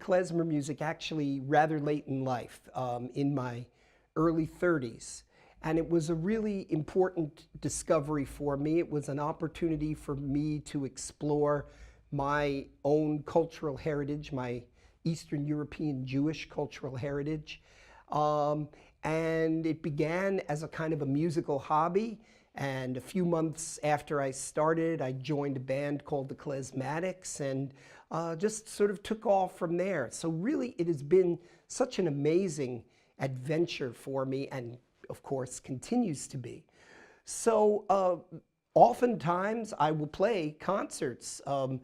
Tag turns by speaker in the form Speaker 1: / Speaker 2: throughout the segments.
Speaker 1: klezmer music actually rather late in life, in my early 30s. And it was a really important discovery for me. It was an opportunity for me to explore my own cultural heritage, my Eastern European Jewish cultural heritage. And it began as a kind of a musical hobby. And a few months after I started, I joined a band called the Klezmatics and just sort of took off from there. So really, it has been such an amazing adventure for me, and of course continues to be. So oftentimes I will play concerts of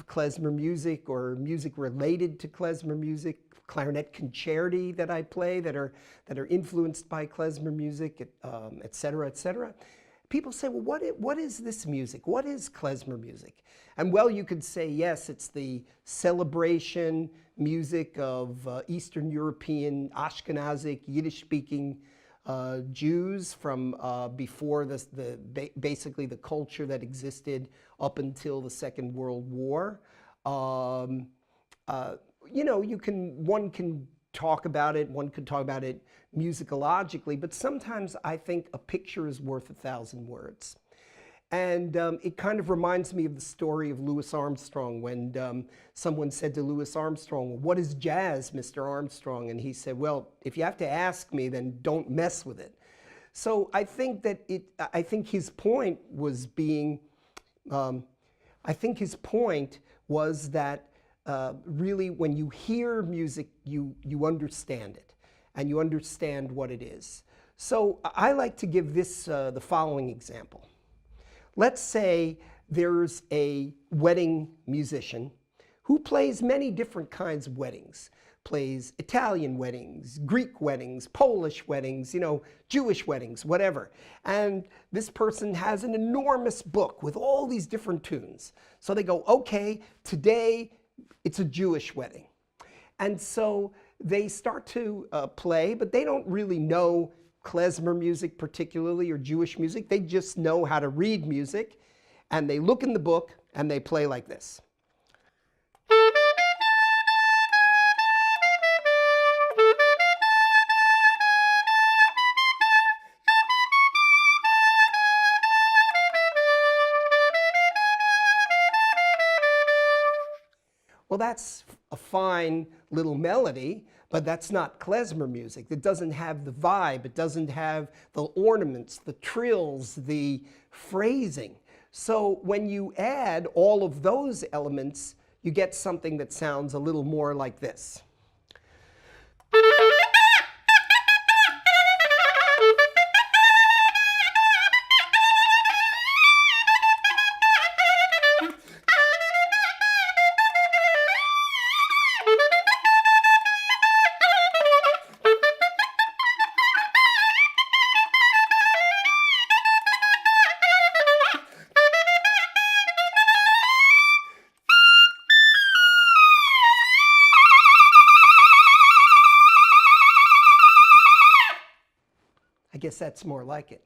Speaker 1: klezmer music or music related to klezmer music, clarinet concerti that I play that are influenced by klezmer music, et cetera, et cetera. People say, well, what is this music? What is klezmer music? And well, you could say, yes, it's the celebration music of Eastern European, Ashkenazic, Yiddish-speaking Jews from before basically the culture that existed up until the Second World War. You know, one can talk about it, one could talk about it musicologically, but sometimes I think a picture is worth 1,000 words. And it kind of reminds me of the story of Louis Armstrong when someone said to Louis Armstrong, well, what is jazz, Mr. Armstrong? And he said, well, if you have to ask me, then don't mess with it. So I think that I think his point was being, I think his point was that really when you hear music, you understand it and you understand what it is. So I like to give this, the following example. Let's say there's a wedding musician who plays many different kinds of weddings, plays Italian weddings, Greek weddings, Polish weddings, you know, Jewish weddings, whatever. And this person has an enormous book with all these different tunes. So they go, okay, today it's a Jewish wedding. And so they start to play, but they don't really know klezmer music particularly, or Jewish music. They just know how to read music, and they look in the book and they play like this. Well, that's a fine little melody, but that's not klezmer music. It doesn't have the vibe. It doesn't have the ornaments, the trills, the phrasing. So when you add all of those elements, you get something that sounds a little more like this. I guess that's more like it.